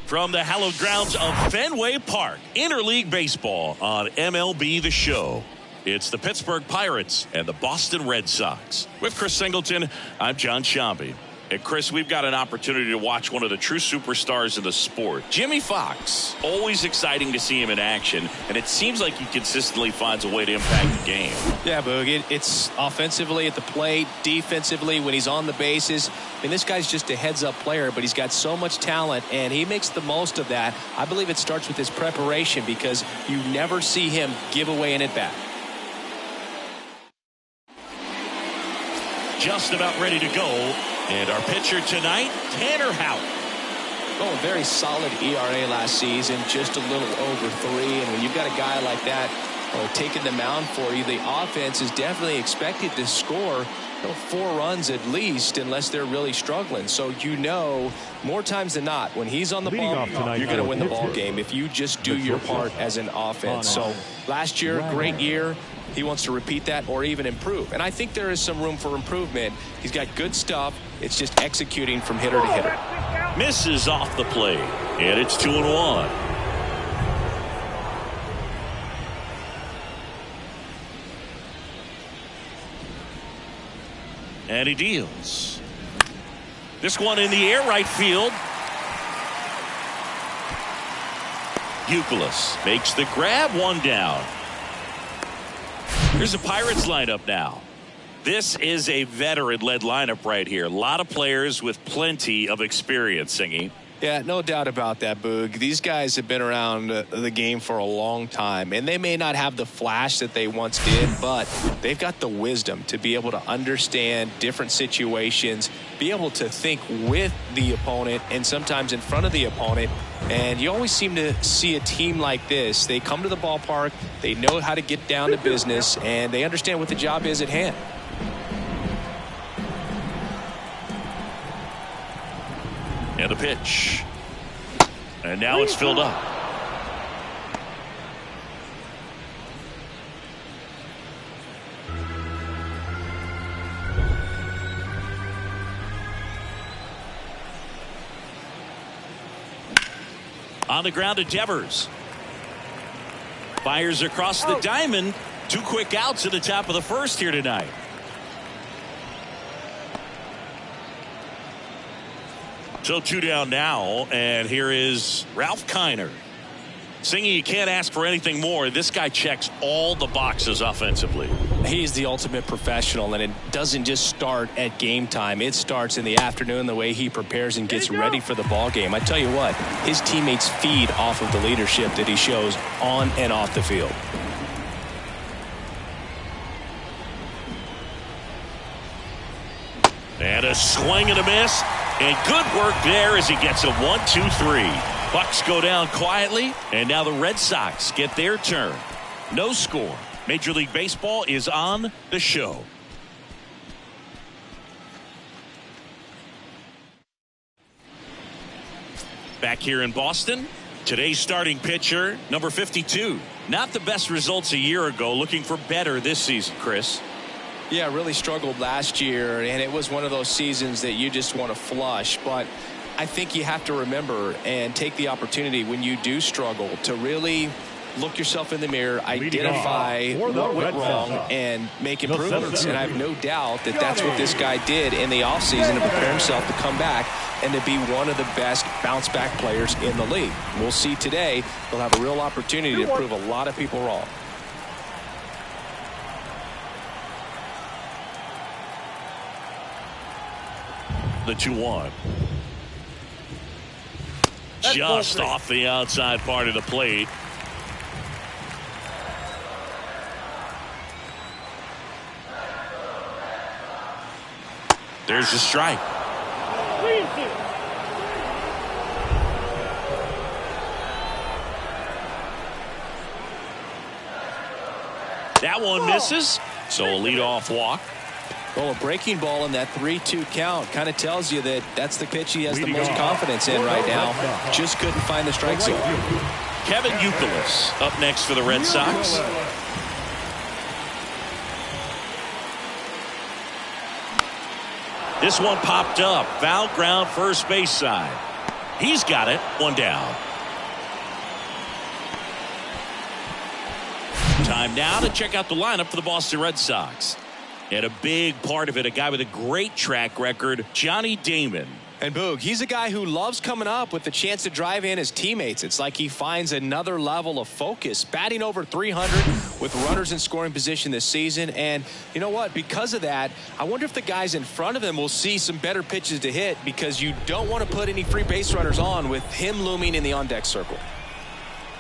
From the hallowed grounds of Fenway Park, interleague baseball on MLB The Show. It's the Pittsburgh Pirates and the Boston Red Sox. With Chris Singleton, I'm John Shambi. And Chris, we've got an opportunity to watch one of the true superstars in the sport. Jimmy Fox, always exciting to see him in action, and it seems like he consistently finds a way to impact the game. Yeah, Boog, it's offensively at the plate, defensively when he's on the bases. I mean, this guy's just a heads-up player, but he's got so much talent, and he makes the most of that. I believe it starts with his preparation because you never see him give away an at-bat. Just about ready to go. And our pitcher tonight, Tanner Houck. Oh, a very solid ERA last season, just a little over 3. And when you've got a guy like that taking the mound for you, the offense is definitely expected to score 4 runs at least, unless they're really struggling. So more times than not, when he's on the ball, you're going to win the ball game if you just do your part as an offense. So last year, great year. He wants to repeat that or even improve. And I think there is some room for improvement. He's got good stuff. It's just executing from hitter to hitter. Misses off the plate. And it's 2-1. And he deals. This one in the air, right field. Youkilis makes the grab, 1 down. Here's the Pirates lineup now. This is a veteran-led lineup right here. A lot of players with plenty of experience, Singy. Yeah, no doubt about that, Boog. These guys have been around the game for a long time, and they may not have the flash that they once did, but they've got the wisdom to be able to understand different situations, be able to think with the opponent and sometimes in front of the opponent. And you always seem to see a team like this. They come to the ballpark, they know how to get down to business, and they understand what the job is at hand. And the pitch. And now it's filled up. On the ground to Devers. Fires across the diamond. 2 quick outs at the top of the first here tonight. So 2 down now, and here is Ralph Kiner. Singy, you can't ask for anything more. This guy checks all the boxes offensively. He's the ultimate professional, and it doesn't just start at game time. It starts in the afternoon, the way he prepares and gets ready for the ball game. I tell you what, his teammates feed off of the leadership that he shows on and off the field. And a swing and a miss. And good work there as he gets a 1-2-3. Bucks go down quietly, and now the Red Sox get their turn. No score. Major League Baseball is on the show. Back here in Boston, today's starting pitcher, number 52. Not the best results a year ago, looking for better this season, Chris. Yeah, really struggled last year, and it was one of those seasons that you just want to flush. But I think you have to remember and take the opportunity when you do struggle to really look yourself in the mirror, identify what went wrong, and make improvements. And I have no doubt that that's what this guy did in the offseason to prepare himself to come back and to be one of the best bounce-back players in the league. We'll see today. He'll have a real opportunity to prove a lot of people wrong. The 2-1. Just off the outside part of the plate. There's the strike. That one misses, so a leadoff walk. Well, a breaking ball in that 3-2 count kind of tells you that that's the pitch he has the most confidence in right now. Just couldn't find the strike zone. Kevin Youkilis up next for the Red Sox. This one popped up. Foul ground, first base side. He's got it. One down. Time now to check out the lineup for the Boston Red Sox. And a big part of it, a guy with a great track record, Johnny Damon. And Boog, he's a guy who loves coming up with the chance to drive in his teammates. It's like he finds another level of focus, batting over 300 with runners in scoring position this season. And you know what? Because of that, I wonder if the guys in front of him will see some better pitches to hit, because you don't want to put any free base runners on with him looming in the on-deck circle.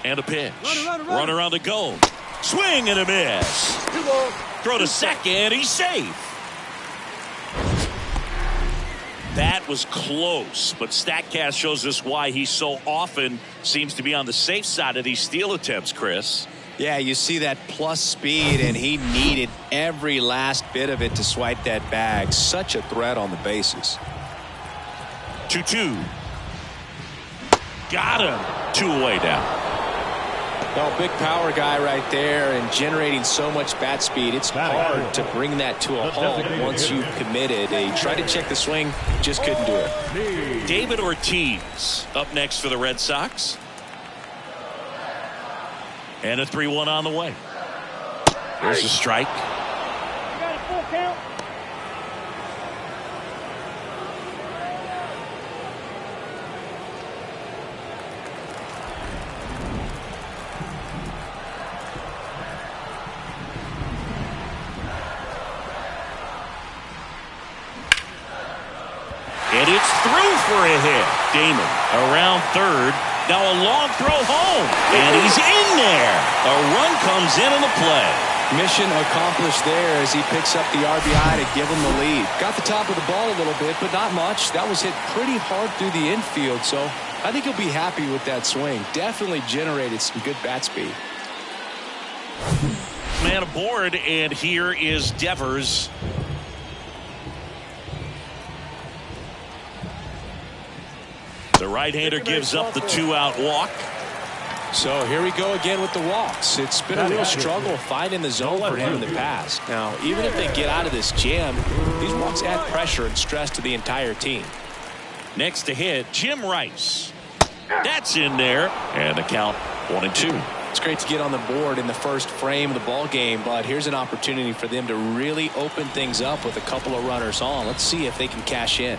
And a pitch. Runner on the go. Swing and a miss. Throw to second. He's safe. That was close, but StatCast shows us why he so often seems to be on the safe side of these steal attempts, Chris. Yeah, you see that plus speed, and he needed every last bit of it to swipe that bag. Such a threat on the bases. 2-2. Got him. 2 away now. Well, big power guy right there, and generating so much bat speed, it's hard to bring that to a halt once you've committed. He tried to check the swing, just couldn't do it. David Ortiz up next for the Red Sox. And a 3-1 on the way. There's a strike. Got a full count. And it's through for a hit. Damon around third. Now a long throw home. And he's in there. A run comes in on the play. Mission accomplished there as he picks up the RBI to give him the lead. Got the top of the ball a little bit, but not much. That was hit pretty hard through the infield, so I think he'll be happy with that swing. Definitely generated some good bat speed. Man aboard, and here is Devers. The right-hander gives up the 2-out walk. So here we go again with the walks. It's been a real struggle finding the zone for him in the past. Now, even if they get out of this jam, these walks add pressure and stress to the entire team. Next to hit, Jim Rice. That's in there, and the count 1-2. It's great to get on the board in the first frame of the ball game, but here's an opportunity for them to really open things up with a couple of runners on. Let's see if they can cash in.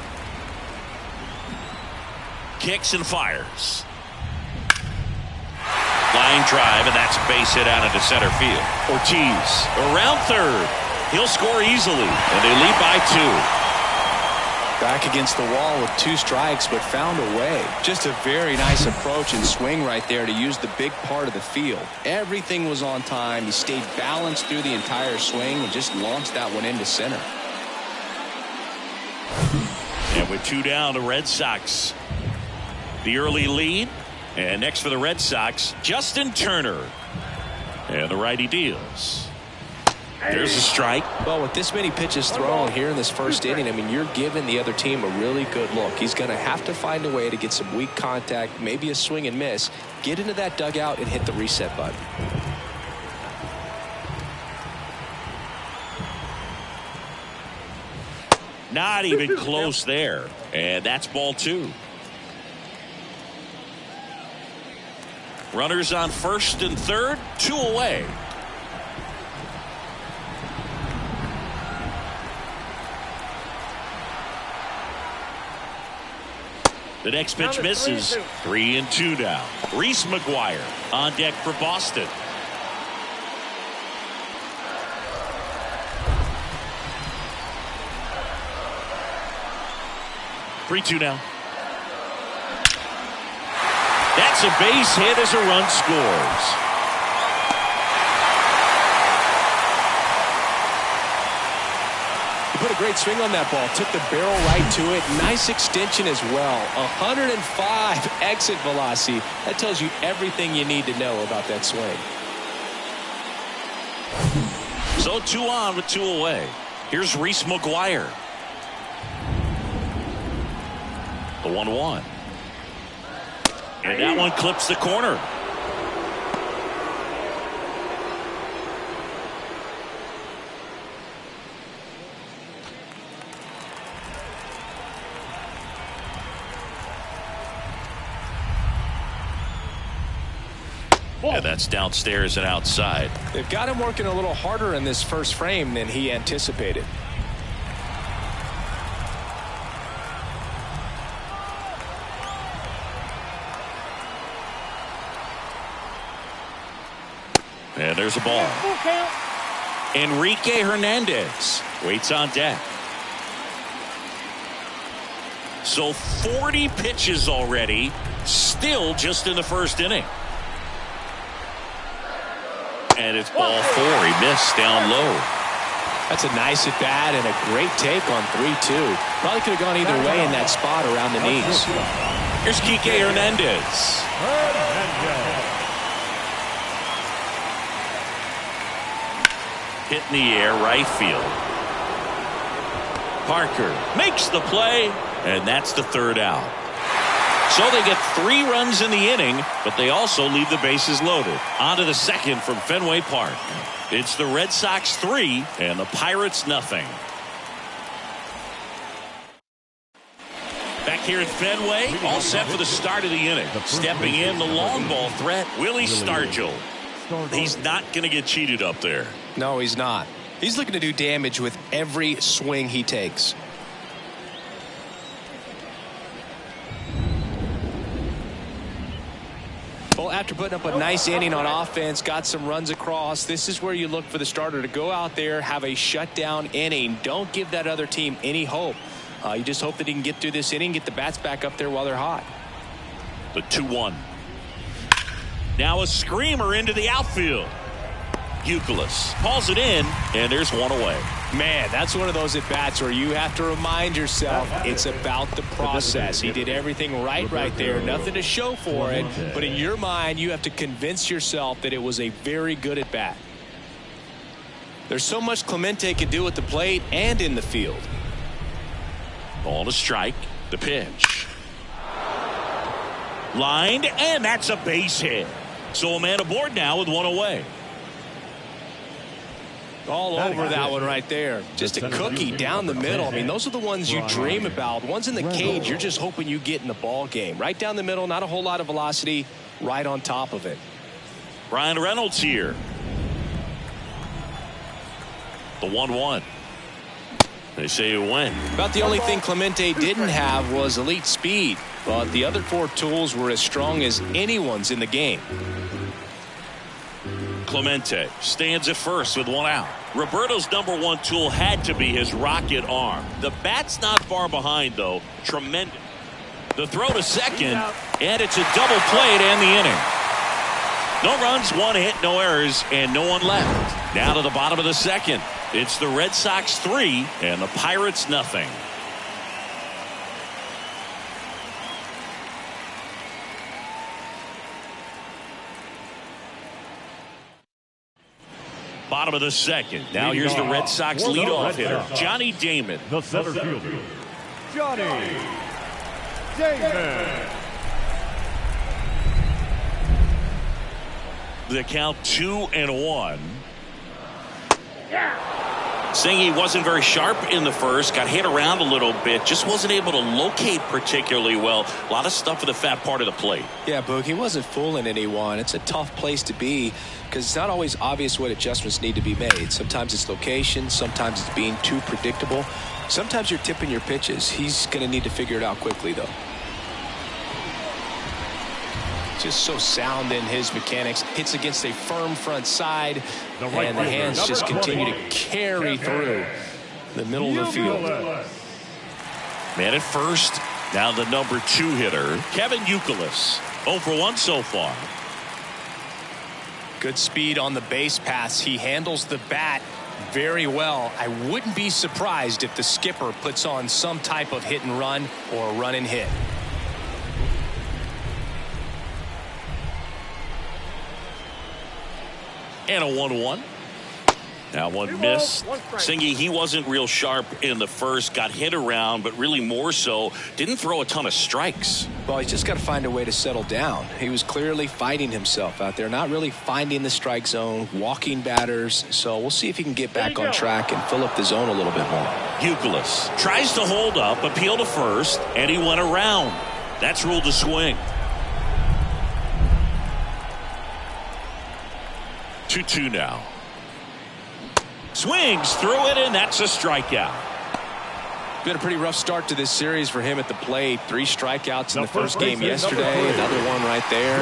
Kicks and fires. Line drive, and that's a base hit out into center field. Ortiz around third. He'll score easily, and they lead by 2. Back against the wall with 2 strikes, but found a way. Just a very nice approach and swing right there to use the big part of the field. Everything was on time. He stayed balanced through the entire swing and just launched that one into center. And with 2 down, the Red Sox the early lead. And next for the Red Sox, Justin Turner. And the righty deals. There's a strike. Well, with this many pitches thrown here in this first inning, I mean, you're giving the other team a really good look. He's going to have to find a way to get some weak contact, maybe a swing and miss, get into that dugout and hit the reset button. Not even close there. And that's ball 2. Runners on first and third, 2 away. The next pitch misses. 3-2 now. Reese McGuire on deck for Boston. Three-two now. That's a base hit as a run scores. He put a great swing on that ball. Took the barrel right to it. Nice extension as well. 105 exit velocity. That tells you everything you need to know about that swing. So 2 on with 2 away. Here's Reese McGuire. The 1-1. And that one clips the corner. And that's downstairs and outside. They've got him working a little harder in this first frame than he anticipated. And there's a ball. Enrique Hernandez waits on deck. So 40 pitches already, still just in the first inning. And it's ball 4. He missed down low. That's a nice at bat and a great take on 3-2. Probably could have gone either way in that spot around the knees. Here's Kike Hernandez. Hit in the air, right field. Parker makes the play, and that's the third out. So they get 3 runs in the inning, but they also leave the bases loaded. On to the second from Fenway Park. It's the Red Sox 3 and the Pirates nothing. Back here at Fenway, all set for the start of the inning. Stepping in, the long ball threat, Willie Stargell. He's not going to get cheated up there. No, he's not. He's looking to do damage with every swing he takes. Well, after putting up a nice inning on offense, got some runs across, this is where you look for the starter to go out there, have a shutdown inning. Don't give that other team any hope. You just hope that he can get through this inning, get the bats back up there while they're hot. The 2-1. Now a screamer into the outfield. Youkilis hauls it in, and there's one away. Man, that's one of those at-bats where you have to remind yourself it's about the process. He did everything right there. Nothing to show for it, but in your mind, you have to convince yourself that it was a very good at-bat. There's so much Clemente can do at the plate and in the field. Ball to strike. The pitch. Lined, and that's a base hit. So a man aboard now with one away. All over that one right there. Just a cookie down the middle. I mean, those are the ones you dream about. Ones in the cage, you're just hoping you get in the ball game. Right down the middle, not a whole lot of velocity, right on top of it. Brian Reynolds here. The 1-1. They say you win. About the only thing Clemente didn't have was elite speed, but the other 4 tools were as strong as anyone's in the game. Clemente stands at first with 1 out. Roberto's #1 tool had to be his rocket arm. The bat's not far behind, though. Tremendous. The throw to second, and it's a double play to end the inning. No runs, 1 hit, no errors, and no one left. Now to the bottom of the second. It's the Red Sox 3 and the Pirates nothing. Bottom of the second. Now here's the Red Sox leadoff hitter, Johnny Damon. The center fielder, Johnny Damon. The count 2-1. Singy wasn't very sharp in the first, got hit around a little bit, just wasn't able to locate particularly well. A lot of stuff at the fat part of the plate. Yeah, Boog, he wasn't fooling anyone. It's a tough place to be because it's not always obvious what adjustments need to be made. Sometimes it's location, sometimes it's being too predictable. Sometimes you're tipping your pitches. He's going to need to figure it out quickly, though. Just so sound in his mechanics. Hits against a firm front side, and the hands just continue to carry through the middle of the field. Man at first, now the #2 hitter, Kevin Youkilis. 0 for 1 so far. Good speed on the base paths. He handles the bat very well. I wouldn't be surprised if the skipper puts on some type of hit and run or run and hit. And a 1-1. Now one miss. Singy, he wasn't real sharp in the first, got hit around, but really more so, didn't throw a ton of strikes. Well, he's just got to find a way to settle down. He was clearly fighting himself out there, not really finding the strike zone, walking batters. So we'll see if he can get back on track and fill up the zone a little bit more. Youkilis tries to hold up, appeal to first, and he went around. That's ruled a swing. 2-2 now. Swings through it, and that's a strikeout. Been a pretty rough start to this series for him at the plate. 3 strikeouts in the first game yesterday. Another one right there.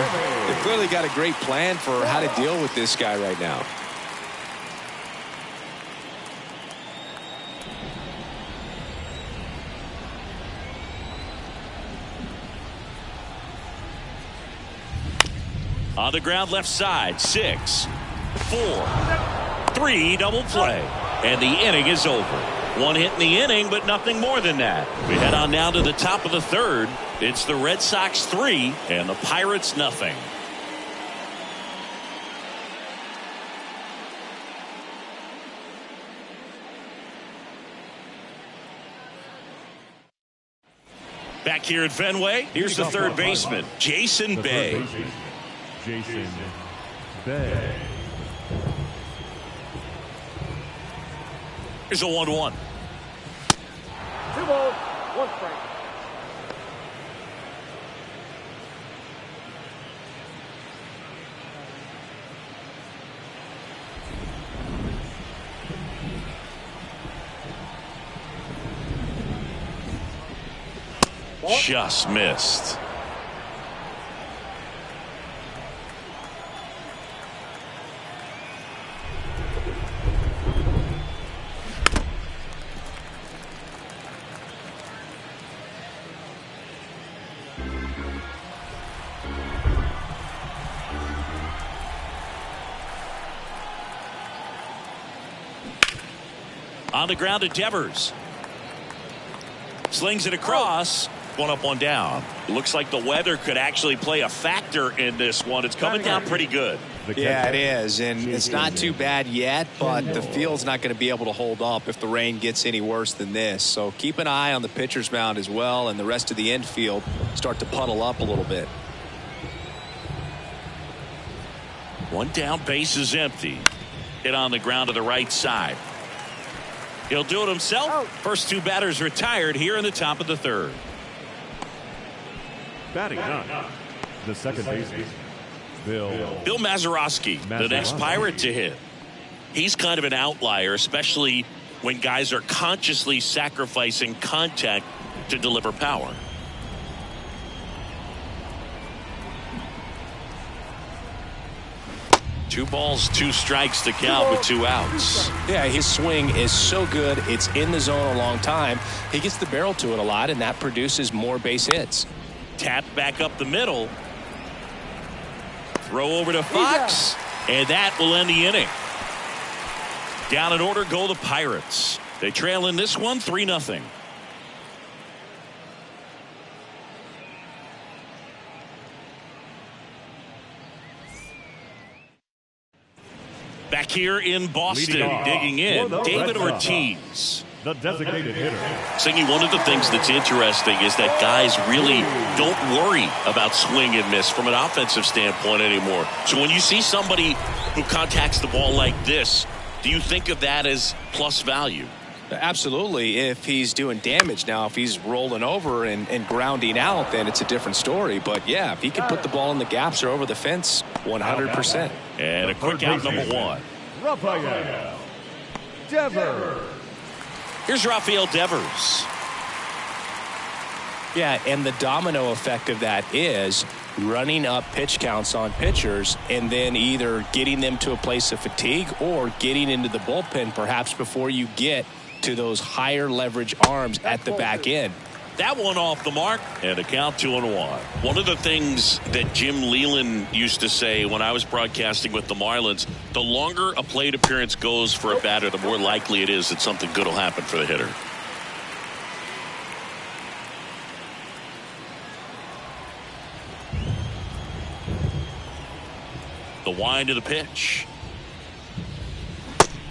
They've clearly got a great plan for how to deal with this guy right now. On the ground left side, 6, 4, 3, double play. And the inning is over. 1 hit in the inning, but nothing more than that. We head on now to the top of the third. It's the Red Sox 3 and the Pirates nothing. Back here at Fenway, here's the third baseman, Jason Bay. Jason Bay. Here's a 1-1. 2 balls, 1 strike. Just missed. On the ground to Devers. Slings it across. 1 up, 1 down. Looks like the weather could actually play a factor in this one. It's coming down pretty good. Yeah, it is, and it's not too bad yet, but the field's not going to be able to hold up if the rain gets any worse than this. So keep an eye on the pitcher's mound as well, and the rest of the infield start to puddle up a little bit. 1 down, base is empty. Hit on the ground to the right side. He'll do it himself. First 2 batters retired here in the top of the third. Batting 9. The second baseman, Bill Mazeroski, the next Pirate to hit. He's kind of an outlier, especially when guys are consciously sacrificing contact to deliver power. Two balls, 2 strikes to count with 2 outs. Yeah, his swing is so good. It's in the zone a long time. He gets the barrel to it a lot, and that produces more base hits. Tap back up the middle. Throw over to Fox, and that will end the inning. Down in order go the Pirates. They trail in this one 3-0. Back here in Boston, digging in, David Ortiz. The designated hitter. Singy, one of the things that's interesting is that guys really don't worry about swing and miss from an offensive standpoint anymore. So when you see somebody who contacts the ball like this, do you think of that as plus value? Absolutely, if he's doing damage. Now, if he's rolling over and grounding out, then it's a different story. But, yeah, if he can put the ball in the gaps or over the fence, 100%. And a quick out number 1. Rafael Devers. Here's Rafael Devers. Yeah, and the domino effect of that is running up pitch counts on pitchers and then either getting them to a place of fatigue or getting into the bullpen perhaps before you get to those higher leverage arms at the back end. That one off the mark, and a count 2-1. One of the things that Jim Leland used to say when I was broadcasting with the Marlins, the longer a plate appearance goes for a batter, the more likely it is that something good will happen for the hitter. The wind of the pitch.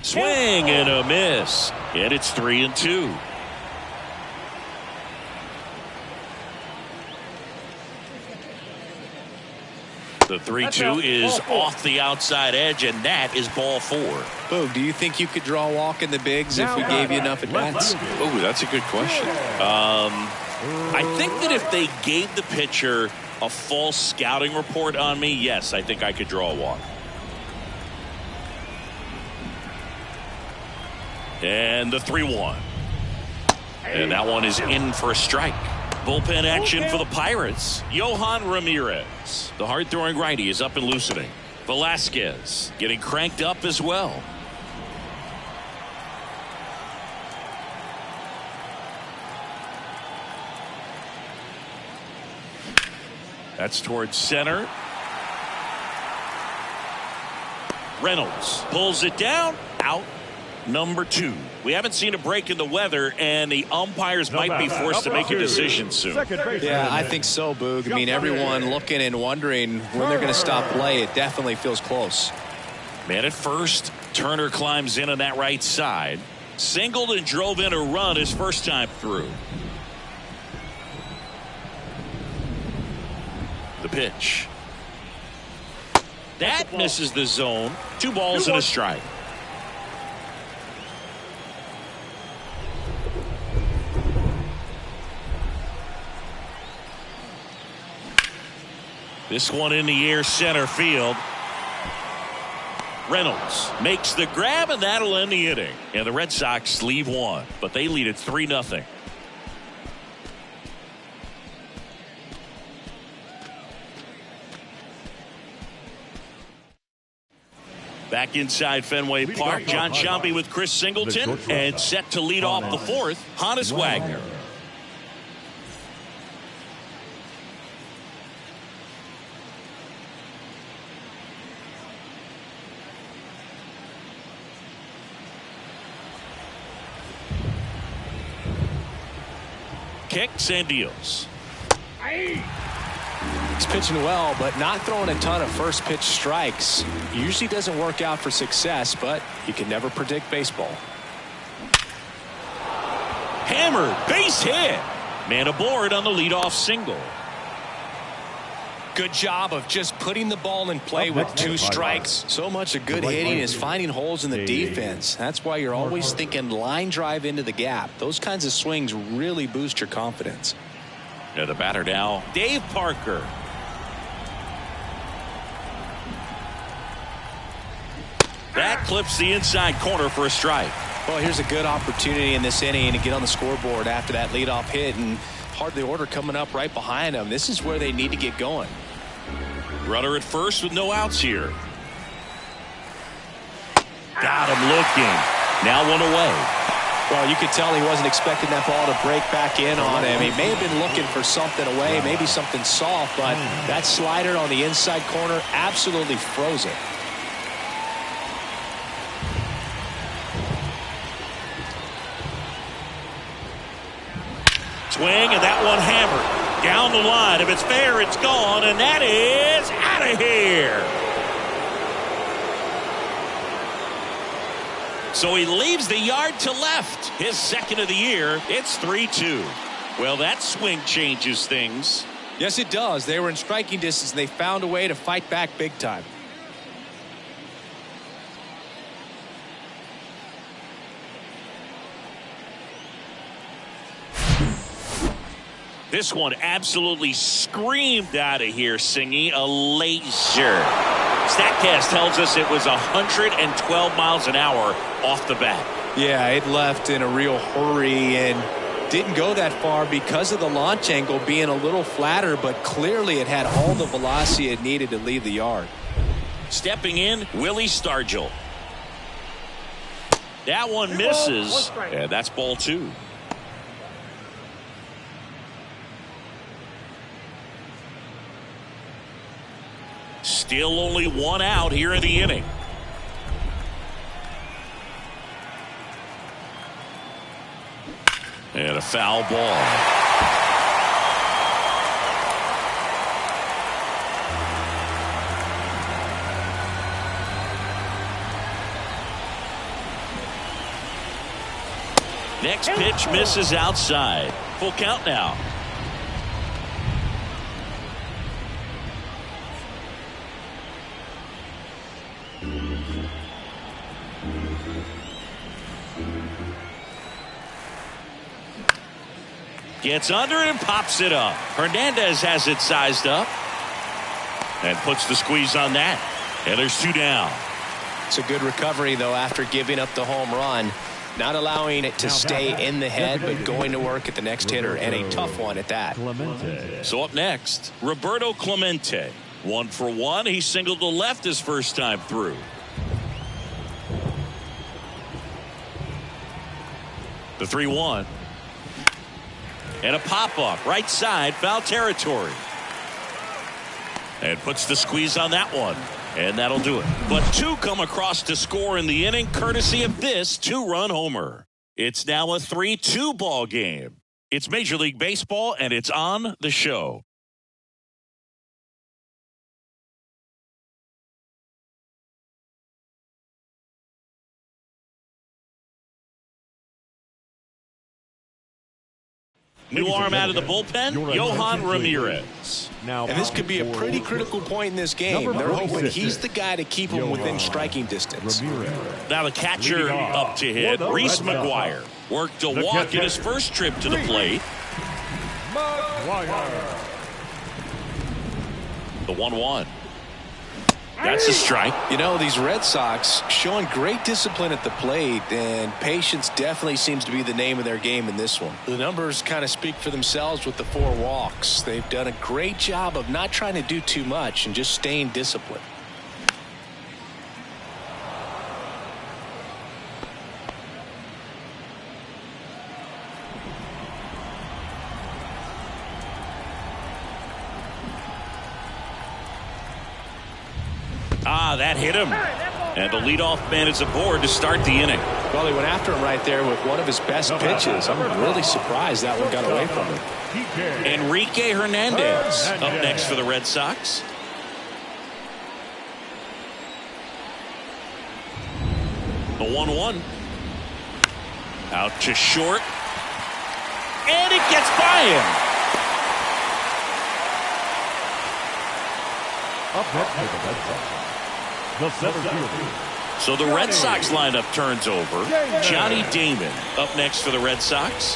Swing and a miss. And it's 3-2. The 3-2 is off the outside edge, and that is ball 4. Boog, do you think you could draw a walk in the bigs if we gave you enough at bats? Oh, that's a good question. I think that if they gave the pitcher a false scouting report on me, yes, I think I could draw a walk. And the 3-1. And that one is in for a strike. Bullpen action for the Pirates. Yohan Ramirez, the hard-throwing righty, is up and loosening. Velasquez getting cranked up as well. That's towards center. Reynolds pulls it down. Out. Number 2. We haven't seen a break in the weather, and the umpires might be forced to make a decision soon. Yeah, I think so, Boog. I mean, everyone looking and wondering when they're going to stop play. It definitely feels close. Man at first. Turner climbs in on that right side. Singled and drove in a run his first time through. The pitch. That misses the zone. 2 balls and a strike. This one in the air, center field. Reynolds makes the grab, and that'll end the inning. And the Red Sox leave one, but they lead it 3-0. Back inside Fenway Park, John Sciambi with Chris Singleton, and set to lead off the 4th, Honus Wagner. Kicks and deals. He's pitching well, but not throwing a ton of first pitch strikes. Usually doesn't work out for success, but you can never predict baseball. Hammered, base hit. Man aboard on the leadoff single. Good job of just putting the ball in play with 2 strikes. So much of good hitting is finding holes in the defense. That's why you're always thinking line drive into the gap. Those kinds of swings really boost your confidence. Yeah, the batter now, Dave Parker. That clips the inside corner for a strike. Well, here's a good opportunity in this inning to get on the scoreboard after that leadoff hit, and hardly order coming up right behind them. This is where they need to get going. Runner at first with no outs here. Got him looking. Now one away. Well, you could tell he wasn't expecting that ball to break back in on him. He may have been looking for something away, maybe something soft, but that slider on the inside corner absolutely froze it. Swing, and that one hammered. Down the line. If it's fair, it's gone, and that is out of here. So he leaves the yard to left. His 2nd of the year. It's 3-2. Well, that swing changes things. Yes, it does. They were in striking distance, and they found a way to fight back big time. This one absolutely screamed out of here, Singy. A laser. StatCast tells us it was 112 miles an hour off the bat. Yeah, it left in a real hurry and didn't go that far because of the launch angle being a little flatter, but clearly it had all the velocity it needed to leave the yard. Stepping in, Willie Stargell. That one misses, and that's ball 2. Still only 1 out here in the inning. And a foul ball. Next pitch misses outside. Full count now. Gets under it and pops it up. Hernandez has it sized up and puts the squeeze on that. And there's 2 down. It's a good recovery, though, after giving up the home run. Not allowing it to stay in the head, but going to work at the next hitter, and a tough one at that. So up next, Roberto Clemente. 1 for 1. He singled to left his first time through. The 3-1. And a pop-up. Right side, foul territory. And puts the squeeze on that one. And that'll do it. But 2 come across to score in the inning, courtesy of this 2-run homer. It's now a 3-2 ball game. It's Major League Baseball, and it's on the show. New arm out of the bullpen, Yohan Ramirez. And this could be a pretty critical point in this game. They're hoping he's the guy to keep him within striking distance. Now the catcher up to hit, Reese McGuire. Worked a walk in his first trip to the plate. The 1-1. That's a strike. You know, these Red Sox showing great discipline at the plate, and patience definitely seems to be the name of their game in this one. The numbers kind of speak for themselves with the 4 walks. They've done a great job of not trying to do too much and just staying disciplined. That hit him. And the leadoff man is aboard to start the inning. Well, he went after him right there with one of his best pitches. I'm really surprised that one got away from him. Enrique Hernandez up next for the Red Sox. The 1-1. Out to short. And it gets by him. Up next for the Red Sox, the center fielder. So the Red Sox lineup turns over. Johnny Damon up next for the Red Sox.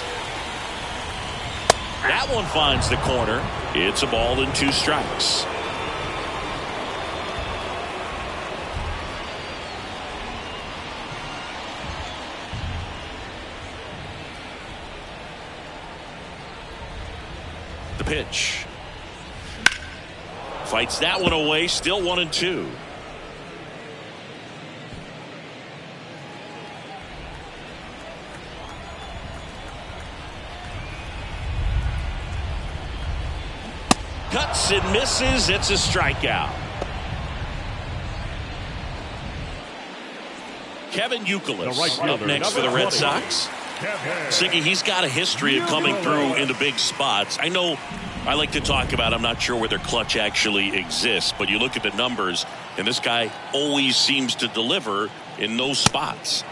That one finds the corner. It's a ball and 2 strikes. The pitch. Fights that one away. Still 1-2. Cuts and misses. It's a strikeout. Kevin Youkilis up next for the Red Sox. Siggy, he's got a history of coming through into big spots. I know I like to talk about, I'm not sure where their clutch actually exists, but you look at the numbers, and this guy always seems to deliver in those spots.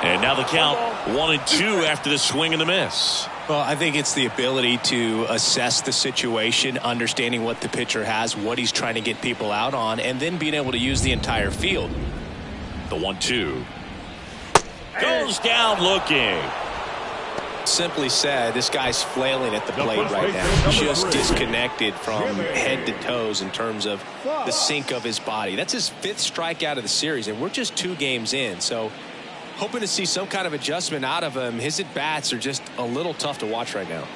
And now the count 1-2 after the swing and the miss. Well, I think it's the ability to assess the situation, understanding what the pitcher has, what he's trying to get people out on, and then being able to use the entire field. The 1-2. Goes down looking. Simply said, this guy's flailing at the plate right now. Just disconnected from head to toes in terms of the sink of his body. That's his 5th strikeout of the series, and we're just 2 games in. So hoping to see some kind of adjustment out of him. His at-bats are just a little tough to watch right now.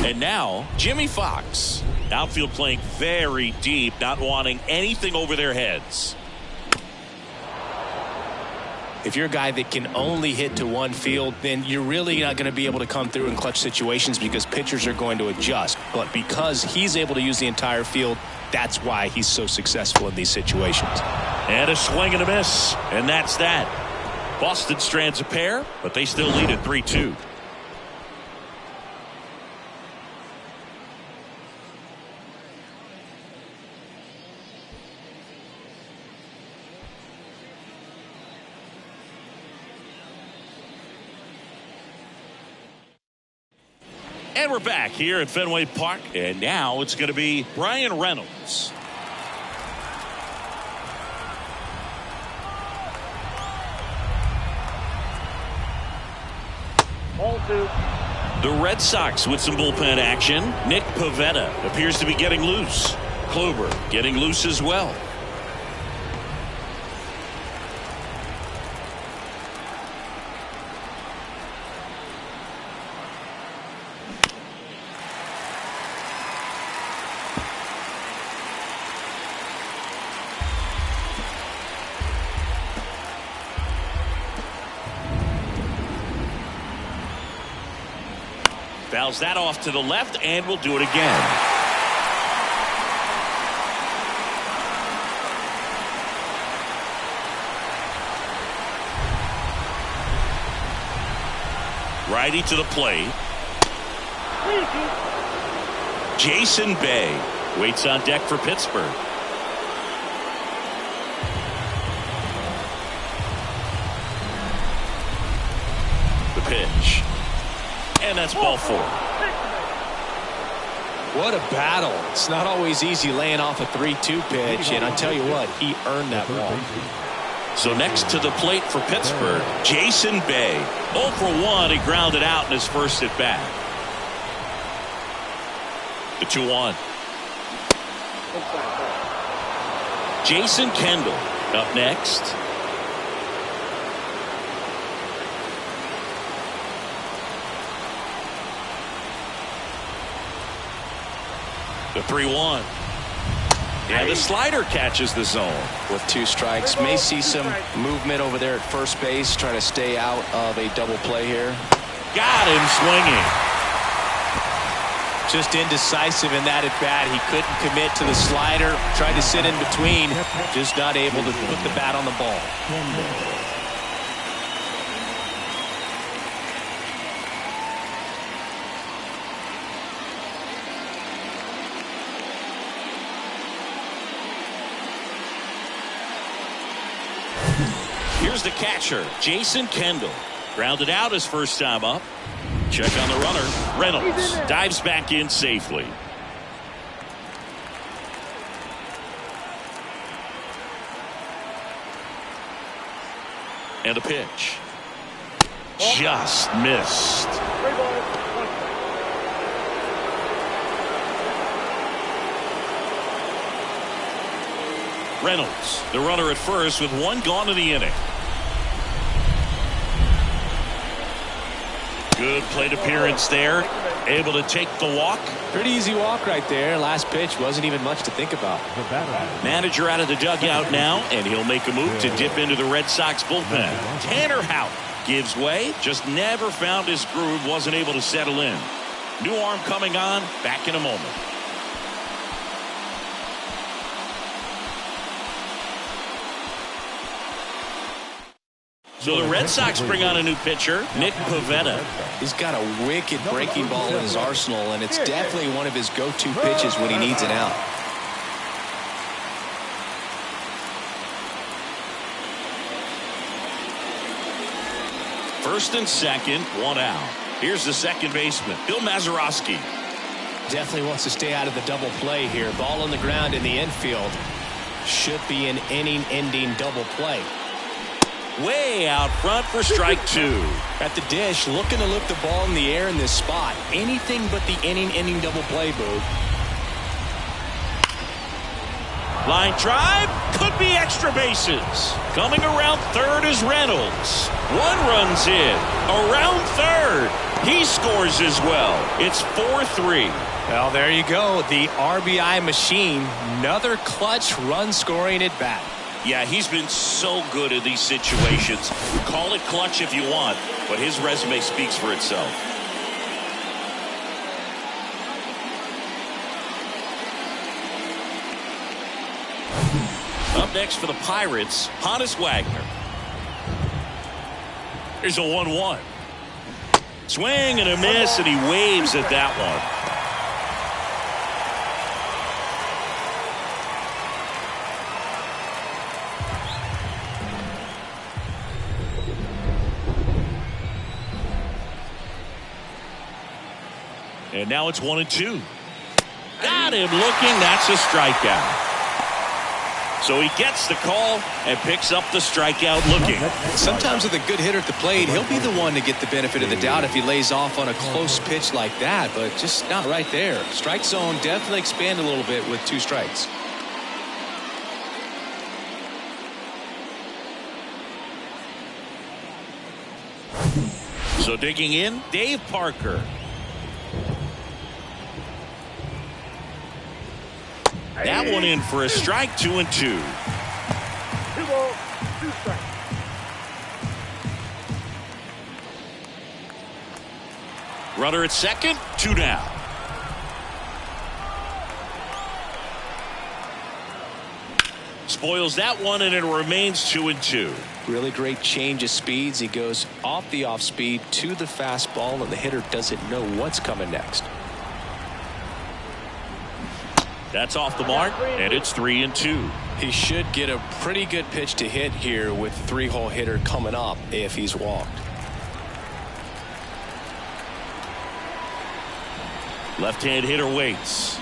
And now, Jimmy Fox. Outfield playing very deep, not wanting anything over their heads. If you're a guy that can only hit to one field, then you're really not going to be able to come through in clutch situations because pitchers are going to adjust. But because he's able to use the entire field, that's why he's so successful in these situations. And a swing and a miss. And that's that. Boston strands a pair, but they still lead at 3-2. And we're back here at Fenway Park, and now it's going to be Brian Reynolds. The Red Sox with some bullpen action. Nick Pivetta appears to be getting loose. Kluber getting loose as well. Fouls that off to the left and will do it again. Righty to the plate. Jason Bay waits on deck for Pittsburgh. The pitch. And that's ball 4. What a battle. It's not always easy laying off a 3-2 pitch, and I tell you what, he earned that ball. So next to the plate for Pittsburgh, Jason Bay. 0 for 1, he grounded out in his first at bat. The 2-1. Jason Kendall up next. The 3-1. Yeah, the slider catches the zone. With 2 strikes, may see some movement over there at first base, try to stay out of a double play here. Got him swinging. Just indecisive in that at bat. He couldn't commit to the slider, tried to sit in between, just not able to put the bat on the ball. Here's the catcher, Jason Kendall. Grounded out his first time up. Check on the runner. Reynolds dives back in safely. And a pitch. Just missed. Reynolds, the runner at first with 1 gone in the inning. Good plate appearance there. Able to take the walk. Pretty easy walk right there. Last pitch wasn't even much to think about. Manager out of the dugout now, and he'll make a move to dip into the Red Sox bullpen. Tanner Houck gives way. Just never found his groove. Wasn't able to settle in. New arm coming on. Back in a moment. So the Red Sox bring on a new pitcher, Nick Pivetta. He's got a wicked breaking ball in his arsenal, and it's definitely one of his go-to pitches when he needs an out. First and second, 1 out. Here's the second baseman, Bill Mazeroski. Definitely wants to stay out of the double play here. Ball on the ground in the infield. Should be an inning-ending double play. Way out front for strike 2. At the dish, looking to lift the ball in the air in this spot. Anything but the inning-ending double play, Boog. Line drive, could be extra bases. Coming around third is Reynolds. 1 run's in. Around third. He scores as well. It's 4-3. Well, there you go. The RBI machine. Another clutch run-scoring at bat. Yeah, he's been so good in these situations. Call it clutch if you want, but his resume speaks for itself. Up next for the Pirates, Honus Wagner. Here's a 1-1. Swing and a miss, and he waves at that one. And now it's 1-2. Got him looking. That's a strikeout. So he gets the call and picks up the strikeout looking. Sometimes with a good hitter at the plate, he'll be the one to get the benefit of the doubt if he lays off on a close pitch like that, but just not right there. Strike zone definitely expand a little bit with 2 strikes. So digging in, Dave Parker. That one in for a strike, 2-2. 2 balls, 2 strikes. Runner at second, 2 down. Spoils that one, and it remains 2-2. Really great change of speeds. He goes off the off speed to the fastball, and the hitter doesn't know what's coming next. That's off the mark, and it's 3-2. He should get a pretty good pitch to hit here with the 3-hole hitter coming up if he's walked. Left-hand hitter waits.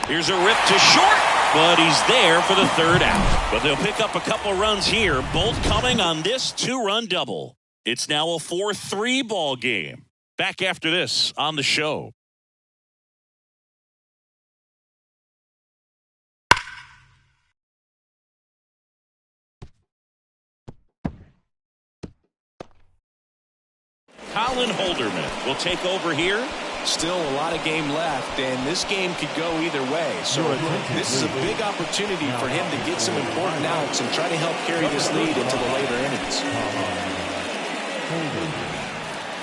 Here's a rip to short, but he's there for the 3rd out. But they'll pick up a couple runs here, both coming on this 2-run double. It's now a 4-3 ball game. Back after this on the show. Colin Holderman will take over here. Still a lot of game left, and this game could go either way. So this is a big opportunity for him to get some important outs and try to help carry this lead into the later innings.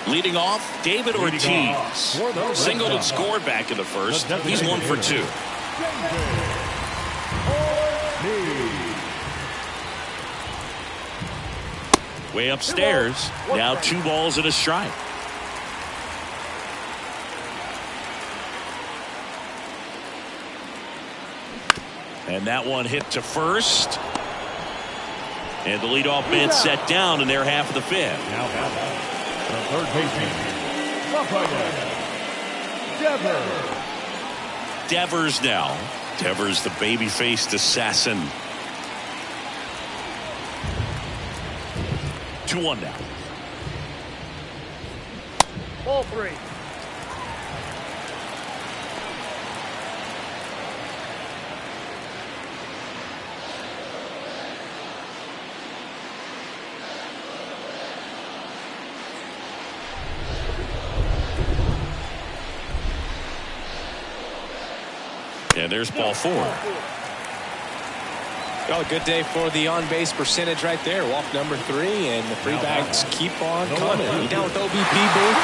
Leading off, David Ortiz. Singled and scored back in the first. He's 1 for 2. Way upstairs. Now 2 balls and a strike. And that one hit to first. And the leadoff man set down in their half of the 5th. Now the third baseman, Devers. Devers now. Devers, the baby-faced assassin. 2-1 now. Ball 3. And there's ball 4. Well, a good day for the on-base percentage right there. Walk number 3, and the free bags keep on coming. You down with OBP, Boo?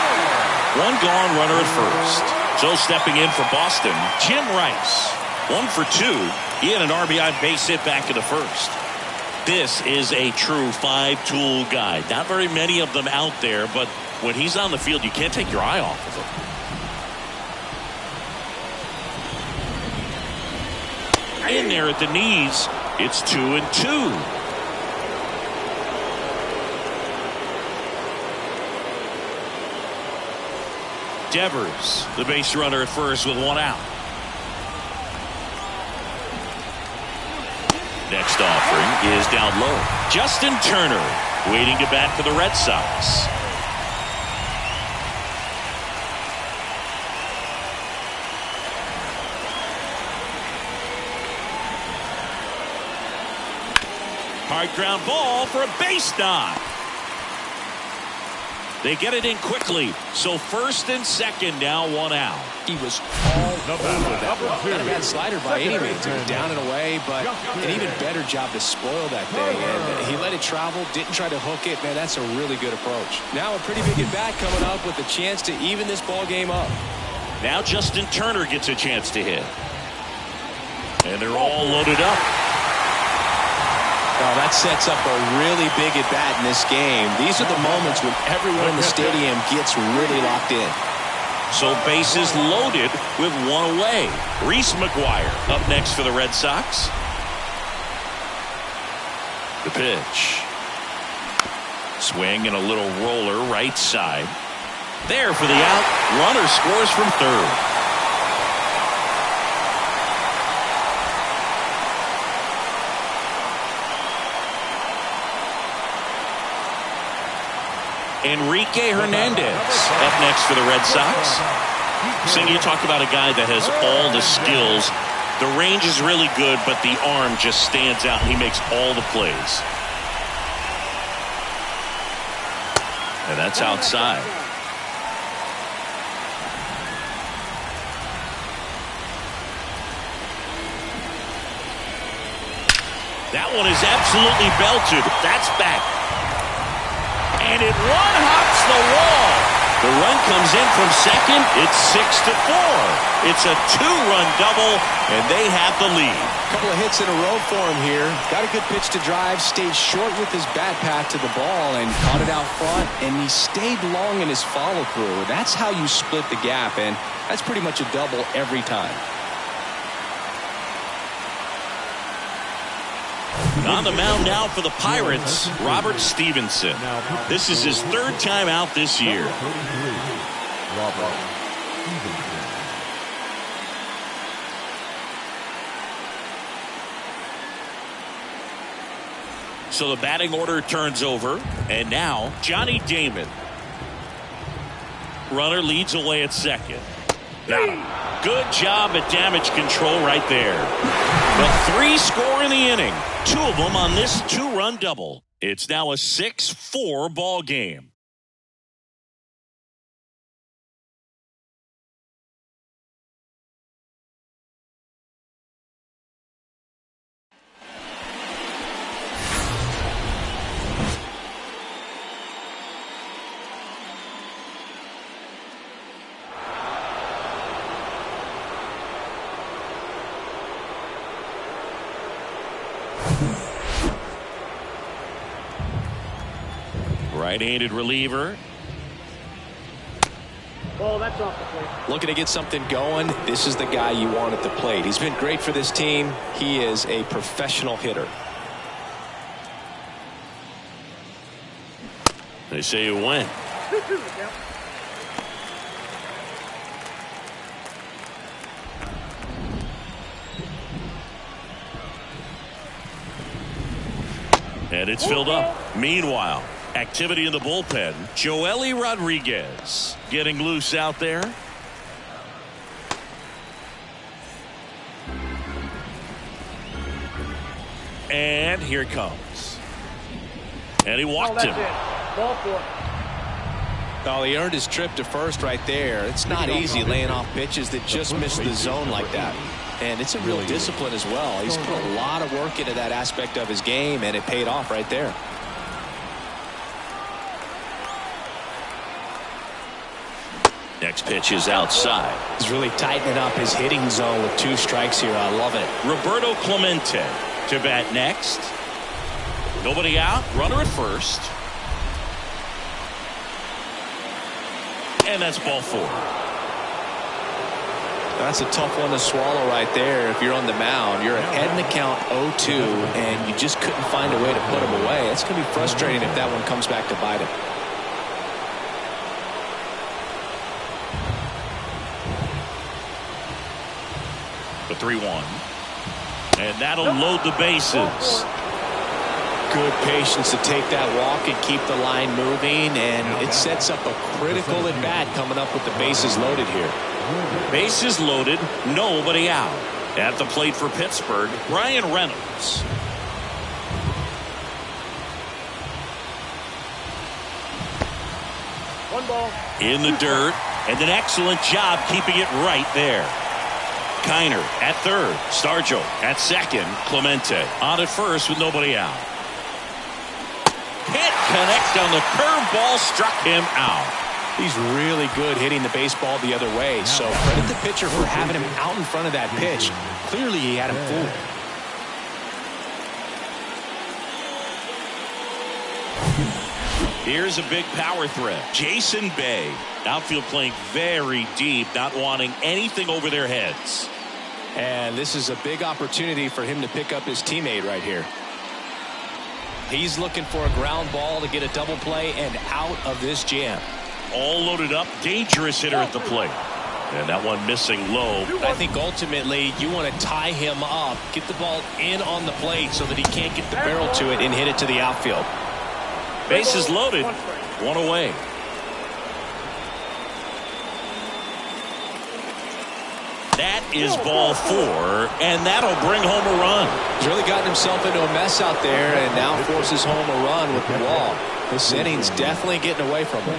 1 gone, runner at first. So stepping in for Boston, Jim Rice. 1 for 2. He had an RBI base hit back in the first. This is a true 5-tool guy. Not very many of them out there, but when he's on the field, you can't take your eye off of him. In there at the knees, it's 2-2. Devers, the base runner at first with 1 out. Next offering is down low. Justin Turner waiting to bat for the Red Sox. Hard ground ball for a base knock. They get it in quickly. So first and second now, 1 out. He was all over that. Not a bad slider by any means. He was down and away, but an even better job to spoil that thing. And he let it travel, didn't try to hook it. Man, that's a really good approach. Now a pretty big at-bat coming up with a chance to even this ball game up. Now Justin Turner gets a chance to hit. And they're all loaded up. Oh, that sets up a really big at-bat in this game. These are the moments when everyone in the stadium gets really locked in. So bases loaded with 1 away. Reese McGuire up next for the Red Sox. The pitch. Swing and a little roller right side. There for the out. Runner scores from third. Enrique Hernandez up next for the Red Sox. So you talk about a guy that has all the skills. The range is really good, but the arm just stands out. He makes all the plays. And that's outside. That one is absolutely belted. That's back. And it one-hops the wall. The run comes in from second. It's 6-4. It's a 2-run double, and they have the lead. A couple of hits in a row for him here. Got a good pitch to drive, stayed short with his bat path to the ball, and caught it out front, and he stayed long in his follow-through. That's how you split the gap, and that's pretty much a double every time. On the mound now for the Pirates, Robert Stevenson. This is his third time out this year. Robert Stevenson. So the batting order turns over, and now Johnny Damon. Runner leads away at second. Good job at damage control right there. The 3 score in the inning. 2 of them on this 2-run double. It's now a 6-4 ball game. Right-handed reliever. Oh, that's off the plate. Looking to get something going. This is the guy you want at the plate. He's been great for this team. He is a professional hitter. They say you win. And it's filled up. Meanwhile, activity in the bullpen. Joely Rodriguez getting loose out there. And here it comes. And he walked him. Ball 4. Oh, he earned his trip to first right there. It's not easy laying off pitches that just miss the zone like that. And it's a real discipline as well. He's put a lot of work into that aspect of his game, and it paid off right there. Next pitch is outside. He's really tightening up his hitting zone with 2 strikes here. I love it. Roberto Clemente to bat next. Nobody out. Runner at first. And that's ball 4. That's a tough one to swallow right there. If you're on the mound, you're ahead in the count 0-2, and you just couldn't find a way to put him away. It's going to be frustrating if that one comes back to bite him. The 3-1. And that'll load the bases. Good patience to take that walk and keep the line moving, and it sets up a critical at bat coming up with the bases loaded here. Bases loaded, nobody out. At the plate for Pittsburgh, Brian Reynolds. One ball. In the dirt, and an excellent job keeping it right there. Kiner at third, Stargell at second, Clemente on at first with nobody out. Can't connect on the curveball, struck him out. He's really good hitting the baseball the other way, so credit the pitcher for having him out in front of that pitch. Clearly he had him fooled. Here's a big power threat. Jason Bay. Outfield playing very deep, not wanting anything over their heads. And this is a big opportunity for him to pick up his teammate right here. He's looking for a ground ball to get a double play and out of this jam. All loaded up, dangerous hitter at the plate. And that one missing low. I think ultimately you want to tie him up, get the ball in on the plate so that he can't get the barrel to it and hit it to the outfield. Bases loaded, 1 away. That is ball 4, and that'll bring home a run. He's really gotten himself into a mess out there and now forces home a run with the walk. This inning's definitely getting away from him.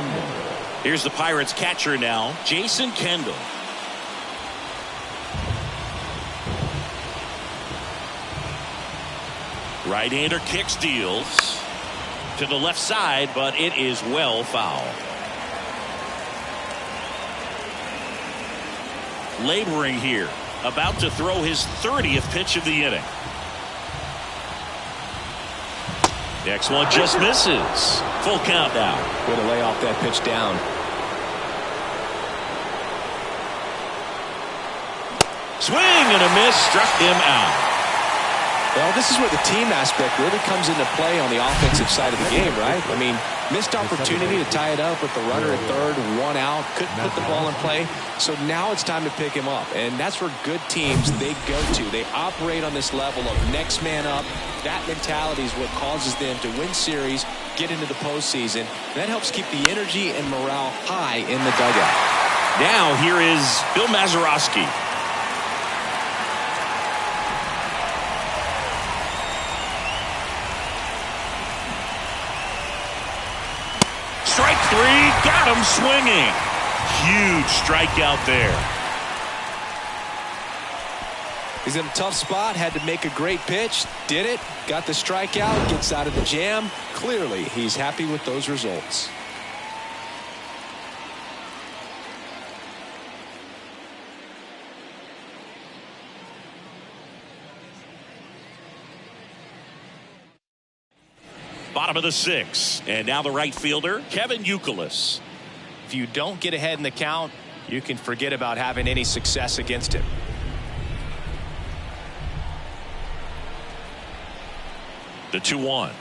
Here's the Pirates catcher now, Jason Kendall. Right-hander kick steals to the left side, but it is well foul. laboring here. About to throw his 30th pitch of the inning. Next one just misses. Full count now. Way to lay off that pitch down. Swing and a miss. Struck him out. Well, this is where the team aspect really comes into play on the offensive side of the game, right? I mean, missed opportunity to tie it up with the runner at third, one out, couldn't put the ball in play. So now it's time to pick him up. And that's where good teams, they go to. They operate on this level of next man up. That mentality is what causes them to win series, get into the postseason. That helps keep the energy and morale high in the dugout. Now here is Bill Mazeroski. Strike three, got him swinging. Huge strikeout there. He's in a tough spot, had to make a great pitch, did it, got the strikeout, gets out of the jam. Clearly, he's happy with those results. Bottom of the sixth, and now the right fielder, Kevin Youkilis. If you don't get ahead in the count, you can forget about having any success against him. The 2-1.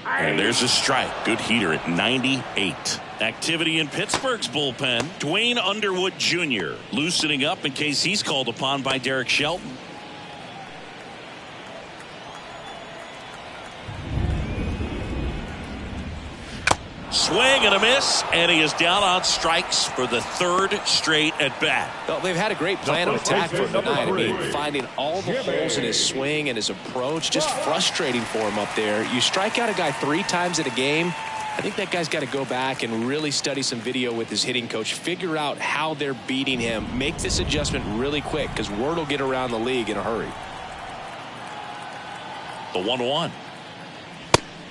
And there's a strike. Good heater at 98. Activity in Pittsburgh's bullpen. Dwayne Underwood Jr. loosening up in case he's called upon by Derek Shelton. Swing and a miss, and he is down on strikes for the third straight at bat. Well, they've had a great plan of attack for him tonight. I mean, finding all the holes in his swing and his approach, just frustrating for him up there. You strike out a guy 3 times in a game, I think that guy's got to go back and really study some video with his hitting coach, figure out how they're beating him, make this adjustment really quick, because word will get around the league in a hurry. The 1-1.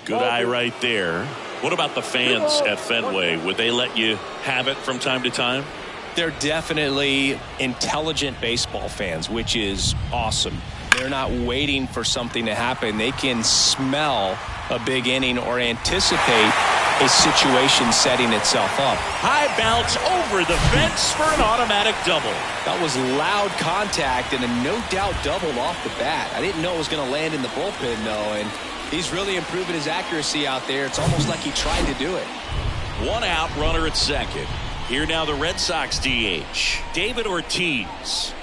Good eye right there. What about the fans at Fenway? Would they let you have it from time to time? They're definitely intelligent baseball fans, which is awesome. They're not waiting for something to happen. They can smell a big inning or anticipate a situation setting itself up. High bounce over the fence for an automatic double. That was loud contact and a no-doubt double off the bat. I didn't know it was going to land in the bullpen, though, and he's really improving his accuracy out there. It's almost like he tried to do it. 1 out, runner at second. Here now the Red Sox DH, David Ortiz.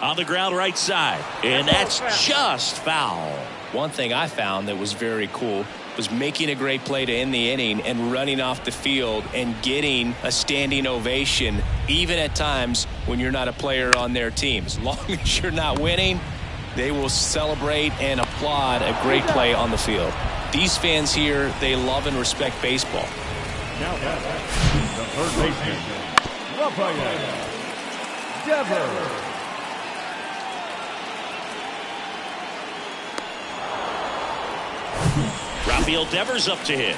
On the ground right side, and that's just foul. One thing I found that was very cool was making a great play to end the inning and running off the field and getting a standing ovation, even at times when you're not a player on their team. As long as you're not winning, they will celebrate and applaud a great play on the field. These fans here, they love and respect baseball. Now the third baseman, Rafael Devers. Rafael Devers up to hit.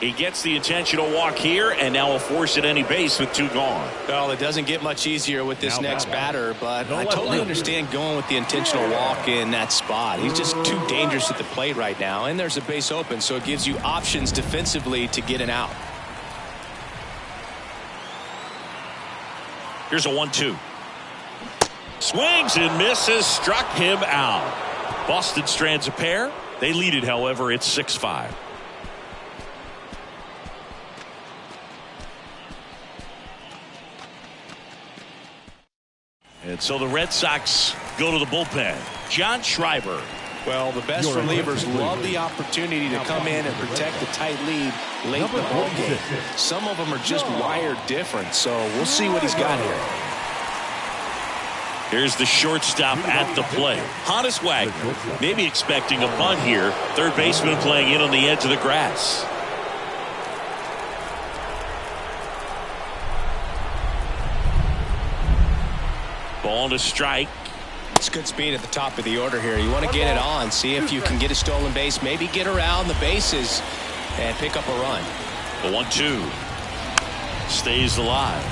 He gets the intentional walk here, and now will force at any base with 2 gone. Well, it doesn't get much easier with this next batter, but I totally understand going with the intentional walk in that spot. He's just too dangerous at the plate right now, and there's a base open, so it gives you options defensively to get an out. Here's a 1-2. Swings and misses, struck him out. Boston strands a pair. They lead it, however, it's 6-5. And so the Red Sox go to the bullpen. John Schreiber. Well, the best relievers love the opportunity to come in and protect the tight lead late in the ball game. Some of them are just wired different, so we'll see what he's got here. Here's the shortstop at the plate. Honus Wagner, maybe expecting a bunt here. Third baseman playing in on the edge of the grass. Ball to strike. It's good speed at the top of the order here. You want to get it on, see if you can get a stolen base, maybe get around the bases and pick up a run. The 1-2 stays alive.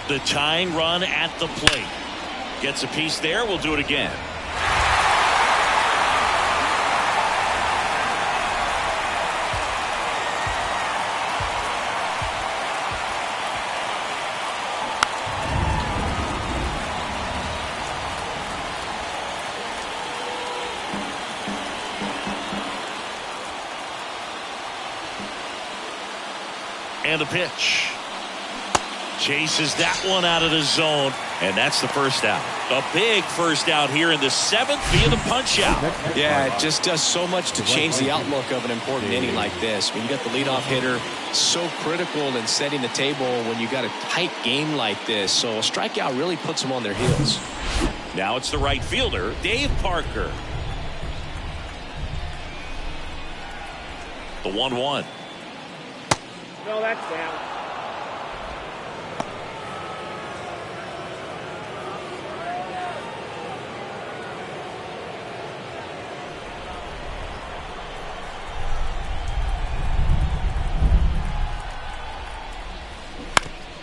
The tying run at the plate. Gets a piece there. We'll do it again. And the pitch. Chases that one out of the zone, and that's the first out. A big first out here in the 7th via the punch out. Yeah, it just does so much to change the outlook of an important inning like this. When you got the leadoff hitter, so critical in setting the table when you got a tight game like this. So a strikeout really puts them on their heels. Now it's the right fielder, Dave Parker. The 1-1. No, that's down.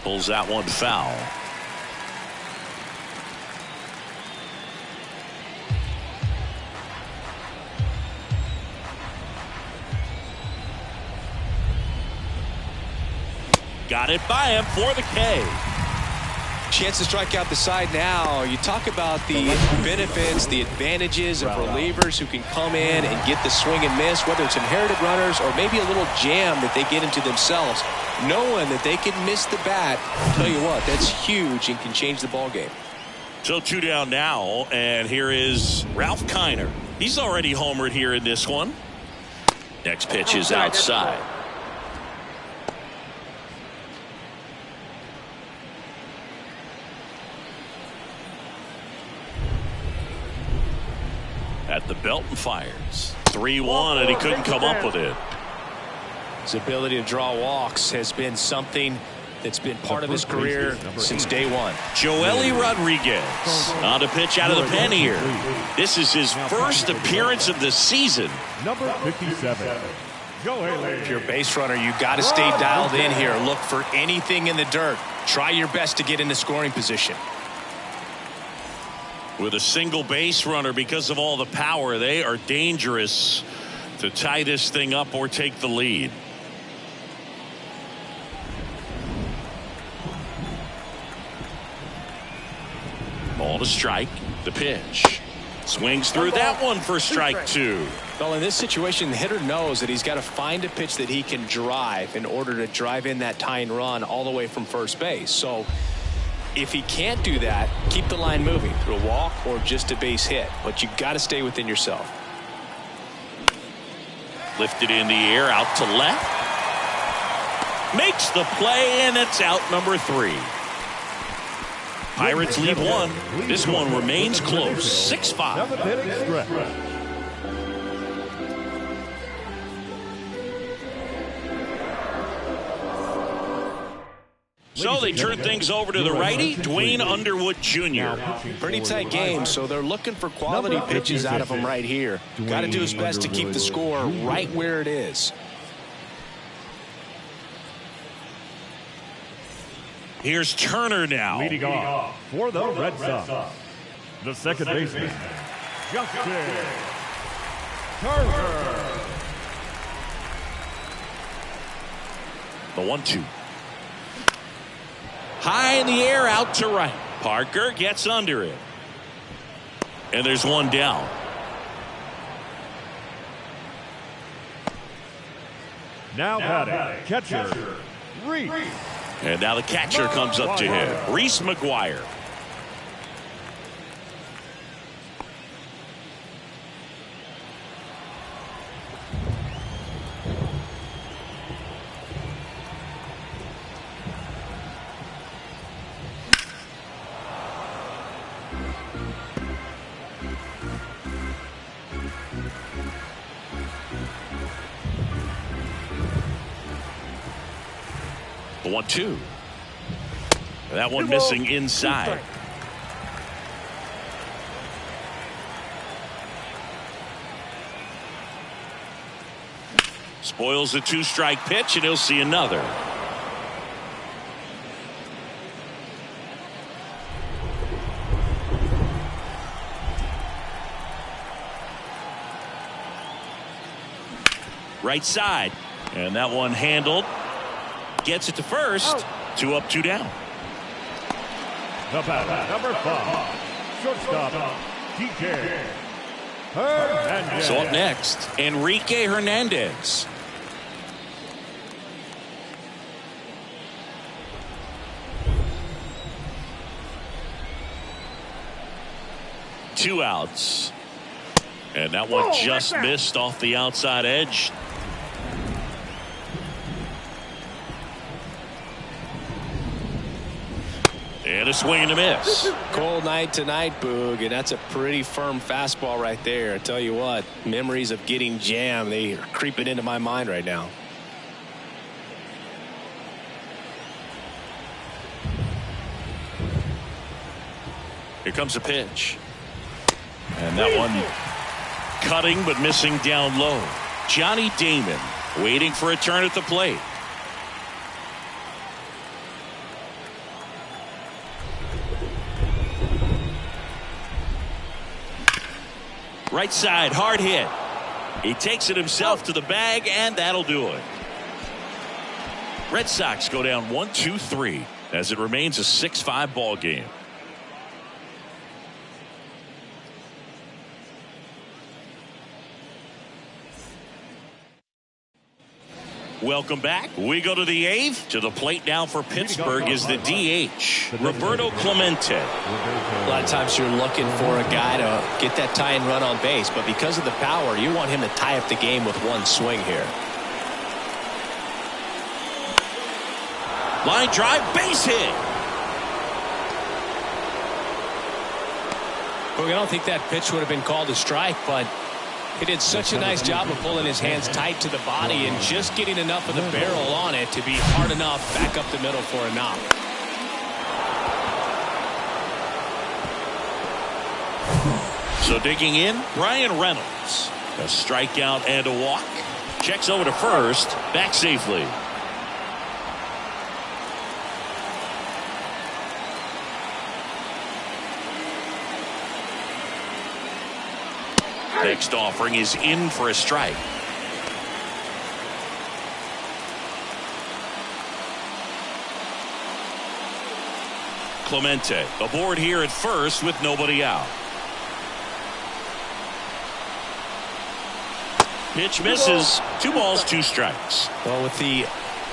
Pulls that one foul. Got it by him for the K. Chance to strike out the side now. You talk about the benefits, the advantages of relievers who can come in and get the swing and miss, whether it's inherited runners or maybe a little jam that they get into themselves. Knowing that they can miss the bat, I'll tell you what, that's huge and can change the ball game. So 2 down now, and here is Ralph Kiner. He's already homered here in this one. Next pitch is outside. At the belt and fires. 3-1, and he couldn't come up with it. His ability to draw walks has been something that's been part of his career since day one. Joely Rodriguez on to pitch out of the pen here. This is his first appearance of the season. Number 57. If you're a base runner, you got to stay dialed in here. Look for anything in the dirt. Try your best to get into scoring position. With a single base runner, because of all the power, they are dangerous to tie this thing up or take the lead. Ball to strike. The pitch. Swings through that one for strike 2. Well, in this situation, the hitter knows that he's got to find a pitch that he can drive in order to drive in that tying run all the way from first base. So if he can't do that, keep the line moving through a walk or just a base hit. But you got to stay within yourself. Lifted in the air, out to left. Makes the play, and it's out number 3. Pirates lead 1. This one remains close. 6-5. So they turn things over to the righty, Dwayne Underwood Jr. Pretty tight game, so they're looking for quality pitches out of him right here. Got to do his best to keep the score right where it is. Here's Turner now. Leading off for the Red Sox, the second baseman, Justin Turner. The 1-2. High in the air, out to right. Parker gets under it. And there's one down. Now batting, catcher, Reese. And now the catcher comes up to him. Reese McGuire. The 1-2. That one missing inside. Spoils the 2-strike pitch, and he'll see another. Right side, and that one handled. Gets it to first. 2 up, 2 down. The batter, number 5, shortstop, DJ Hernandez. So up next, Enrique Hernandez. Two outs. And that one just missed off the outside edge. And a swing and a miss. Cold night tonight, Boog, and that's a pretty firm fastball right there. I tell you what, memories of getting jammed, they are creeping into my mind right now. Here comes a pitch. And that one cutting but missing down low. Johnny Damon waiting for a turn at the plate. Right side, hard hit. He takes it himself to the bag, and that'll do it. Red Sox go down 1-2-3 as it remains a 6-5 ball game. Welcome back. We go to the 8th. To the plate now for Pittsburgh is the DH, Roberto Clemente. A lot of times you're looking for a guy to get that tying run on base, but because of the power, you want him to tie up the game with one swing here. Line drive, base hit. Well, I don't think that pitch would have been called a strike, but he did such a nice job of pulling his hands tight to the body and just getting enough of the barrel on it to be hard enough back up the middle for a knock. So digging in, Brian Reynolds. A strikeout and a walk. Checks over to first, back safely. Next offering is in for a strike. Clemente aboard here at first with nobody out. Pitch misses. 2 balls, 2 strikes. Well, with the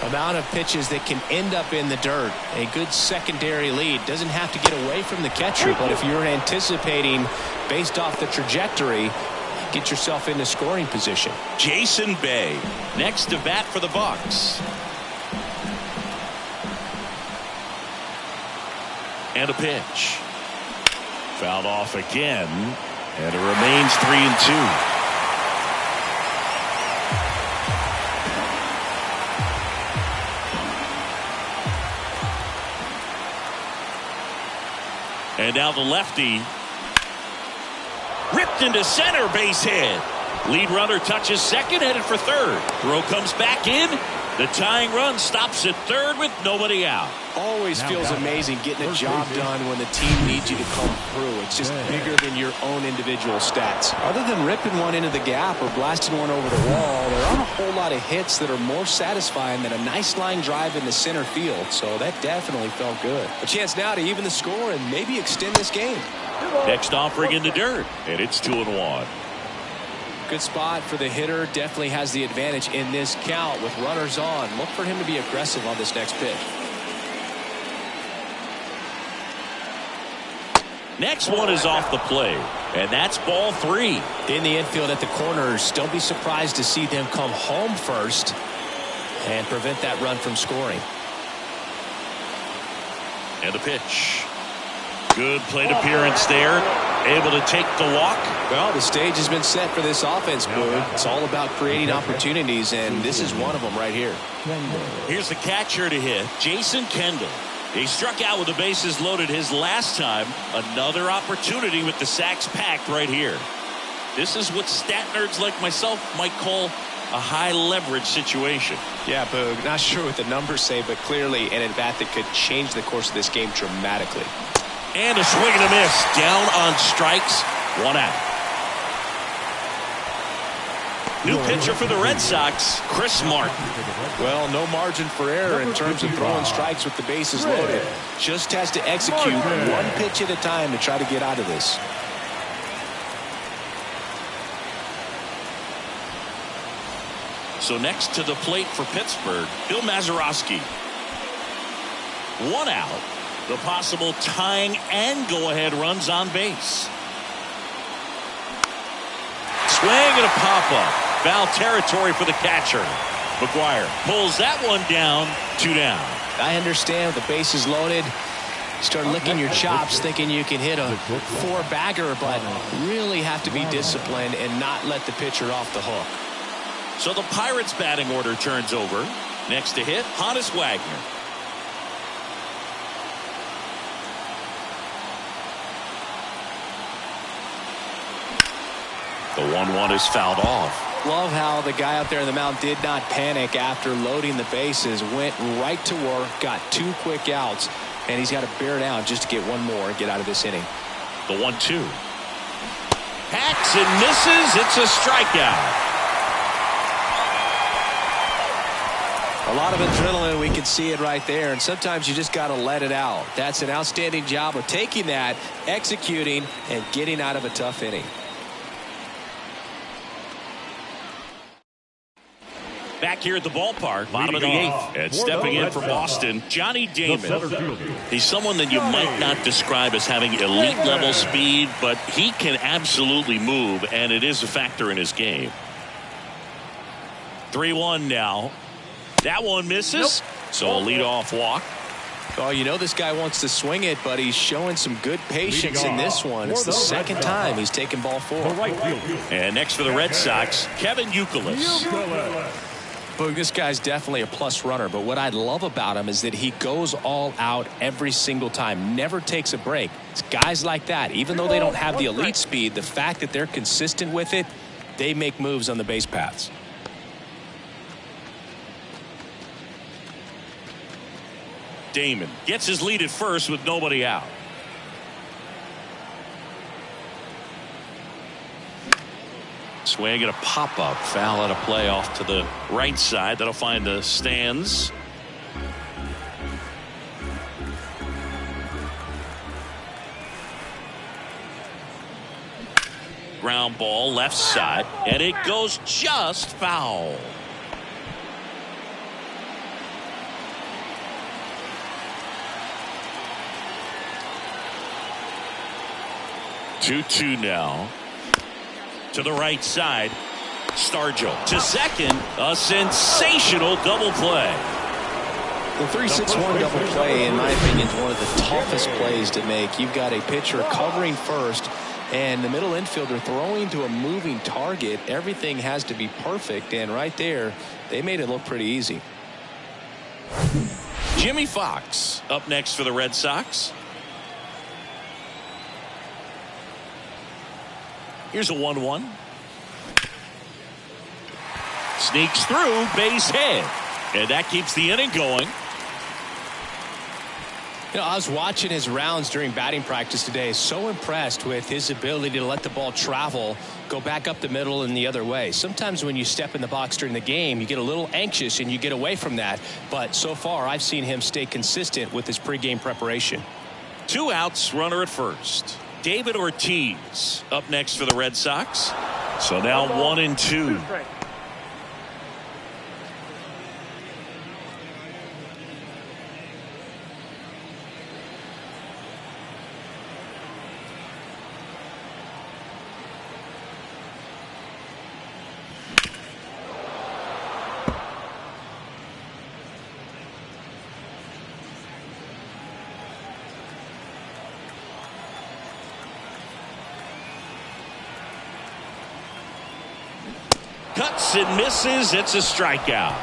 amount of pitches that can end up in the dirt, a good secondary lead doesn't have to get away from the catcher, but if you're anticipating based off the trajectory, get yourself into scoring position. Jason Bay next to bat for the Bucks. And a pitch. Fouled off again, and it remains 3-2. And now the lefty. Ripped into center, base hit. Lead runner touches second, headed for third. Throw comes back in. The tying run stops at third with nobody out. Always feels amazing getting a job done when the team needs you to come through. It's just bigger than your own individual stats. Other than ripping one into the gap or blasting one over the wall, there aren't a whole lot of hits that are more satisfying than a nice line drive in the center field. So that definitely felt good. A chance now to even the score and maybe extend this game. Next offering in the dirt, and it's 2-1. Good spot for the hitter. Definitely has the advantage in this count with runners on. Look for him to be aggressive on this next pitch. Next one is off the plate, and that's ball 3. In the infield at the corners, don't be surprised to see them come home first and prevent that run from scoring. And a pitch. Good plate appearance there. able to take the walk. Well, the stage has been set for this offense, Boog. It's all about creating opportunities, and this is one of them right here. Here's the catcher to hit, Jason Kendall. He struck out with the bases loaded his last time. Another opportunity with the sacks packed right here. This is what stat nerds like myself might call a high leverage situation. Yeah, Boog. Not sure what the numbers say, but clearly an at-bat that could change the course of this game dramatically. And a swing and a miss. Down on strikes. 1 out. New pitcher for the Red Sox, Chris Martin. Well, no margin for error in terms of throwing strikes with the bases loaded. Just has to execute one pitch at a time to try to get out of this. So next to the plate for Pittsburgh, Bill Mazeroski. 1 out. The possible tying and go-ahead runs on base. Swing and a pop-up. Foul territory for the catcher. McGuire pulls that one down. 2 down. I understand with the bases loaded. Start licking your chops thinking you can hit a 4-bagger, but really have to be disciplined and not let the pitcher off the hook. So the Pirates batting order turns over. Next to hit, Honus Wagner. The 1-1 is fouled off. Love how the guy out there in the mound did not panic after loading the bases. Went right to work, got 2 quick outs, and he's got to bear down just to get one more and get out of this inning. The 1-2. Hacks and misses. It's a strikeout. A lot of adrenaline, we can see it right there, and sometimes you just got to let it out. That's an outstanding job of taking that, executing, and getting out of a tough inning. Back here at the ballpark, bottom of the 8th, and stepping in for Boston, Johnny Damon. He's someone that you might not describe as having elite level speed, but he can absolutely move, and it is a factor in his game. 3-1 now. That one misses. So a leadoff walk. Oh, you know this guy wants to swing it, but he's showing some good patience in this one. It's the second time he's taken ball 4. And next for the Red Sox, Kevin Youkilis. Boog, this guy's definitely a plus runner, but what I love about him is that he goes all out every single time, never takes a break. It's guys like that, even though they don't have the elite speed, the fact that they're consistent with it, they make moves on the base paths. Damon gets his lead at first with nobody out. Swing and a pop-up. Foul out of play off to the right side. That'll find the stands. Ground ball left side, and it goes just foul. Two now. To the right side. Stargell to second. A sensational double play. The 3-6-1 double play, in my opinion, is one of the toughest plays to make. You've got a pitcher covering first and the middle infielder throwing to a moving target. Everything has to be perfect, and right there they made it look pretty easy. Jimmy Fox up next for the Red Sox. Here's a 1-1. Sneaks through, base hit. And that keeps the inning going. You know, I was watching his rounds during batting practice today. So impressed with his ability to let the ball travel, go back up the middle and the other way. Sometimes when you step in the box during the game, you get a little anxious and you get away from that. But so far, I've seen him stay consistent with his pregame preparation. 2 outs, runner at first. David Ortiz up next for the Red Sox. So now 1-2. Swats and misses. It's a strikeout.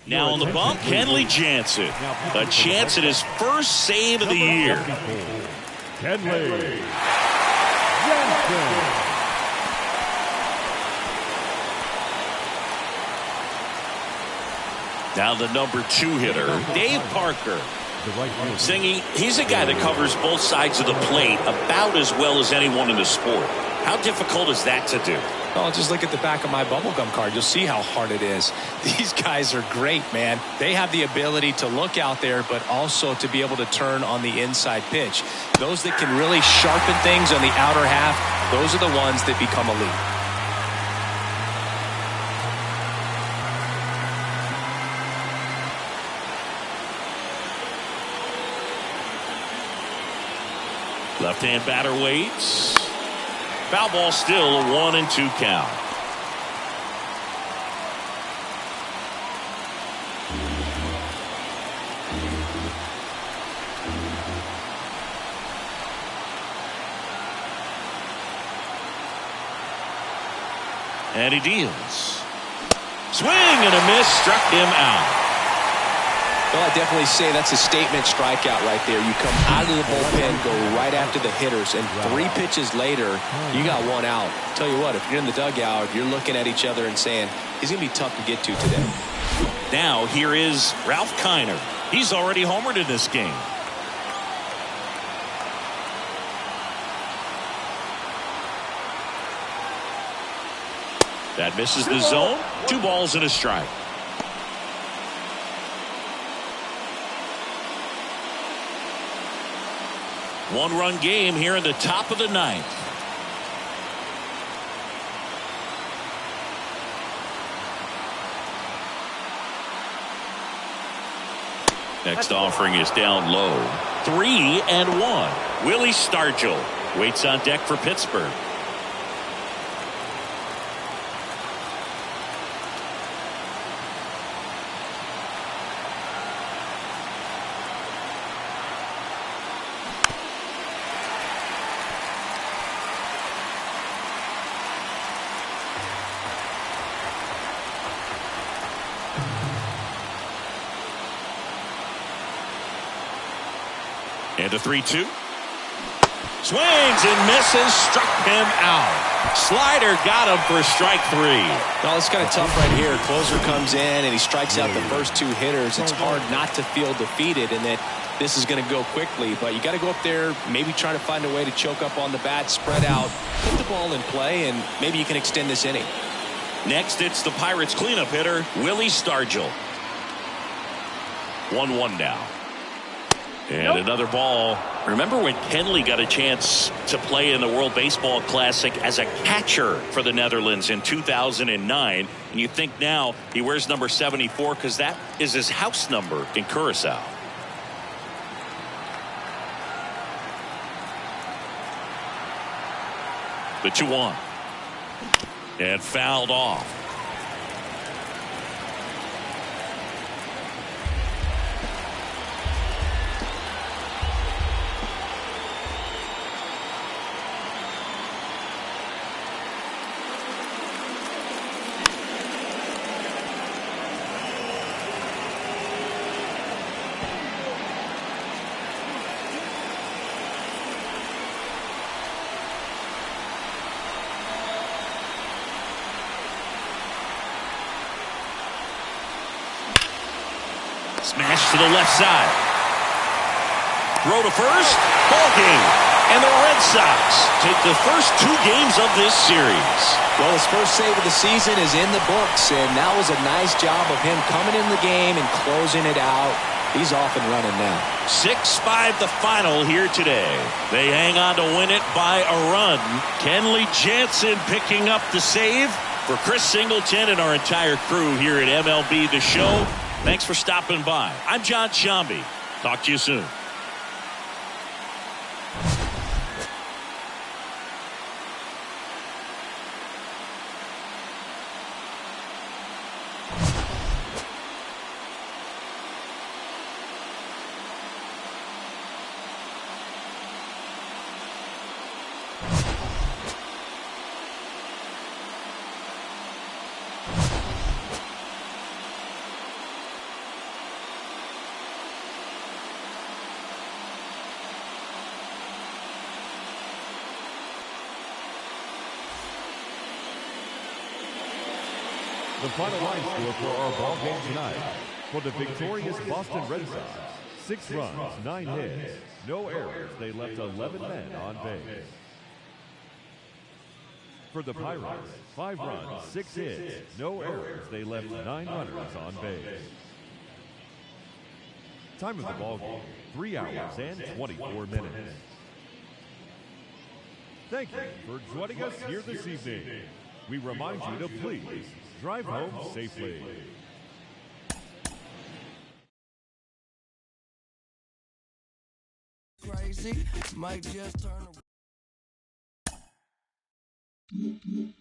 Now on the bump, Kenley Jansen. A chance at his first save of the year. Kenley Jansen. Now the number 2 hitter, Dave Parker. Singy, he's a guy that covers both sides of the plate about as well as anyone in the sport. How difficult is that to do? Oh, just look at the back of my bubblegum card. You'll see how hard it is. These guys are great, man. They have the ability to look out there, but also to be able to turn on the inside pitch. Those that can really sharpen things on the outer half, those are the ones that become elite. Left-hand batter waits. Foul ball, still a 1-2 count. And he deals. Swing and a miss, struck him out. Well, I definitely say that's a statement strikeout right there. You come out of the bullpen, go right after the hitters, and 3 pitches later, you got 1 out. Tell you what, if you're in the dugout, you're looking at each other and saying, he's going to be tough to get to today. Now here is Ralph Kiner. He's already homered in this game. That misses the zone. 2 balls and a strike. One-run game here in the top of the 9th. Next offering is down low. 3-1. Willie Stargell waits on deck for Pittsburgh. And a 3-2. Swings and misses, struck him out. Slider got him for strike 3. Well, it's kind of tough right here. Closer comes in and he strikes out the first 2 hitters. It's hard not to feel defeated and that this is going to go quickly. But you got to go up there, maybe try to find a way to choke up on the bat, spread out, put the ball in play, and maybe you can extend this inning. Next, it's the Pirates cleanup hitter, Willie Stargell. 1-1 now. And another ball. Remember when Kenley got a chance to play in the World Baseball Classic as a catcher for the Netherlands in 2009? And you think now he wears number 74 because that is his house number in Curacao. The 2-1. And fouled off. Smash to the left side. Throw to first. Ball game. And the Red Sox take the first 2 games of this series. Well, his first save of the season is in the books, and that was a nice job of him coming in the game and closing it out. He's off and running now. 6-5 the final here today. They hang on to win it by a run. Kenley Jansen picking up the save. For Chris Singleton and our entire crew here at MLB The Show, thanks for stopping by. I'm John Shambi. Talk to you soon. The final line score for our ball game tonight. For the victorious Boston Red Sox, 6 runs, 9 hits, no errors. They left 11 men on base. For the Pirates, 5 runs, 6 hits, no errors. They left 9 runners on base. Time of the ball game, 3 hours and 24 minutes. Thank you for joining us here this evening. We remind you to please drive home safely. Crazy, might just turn around.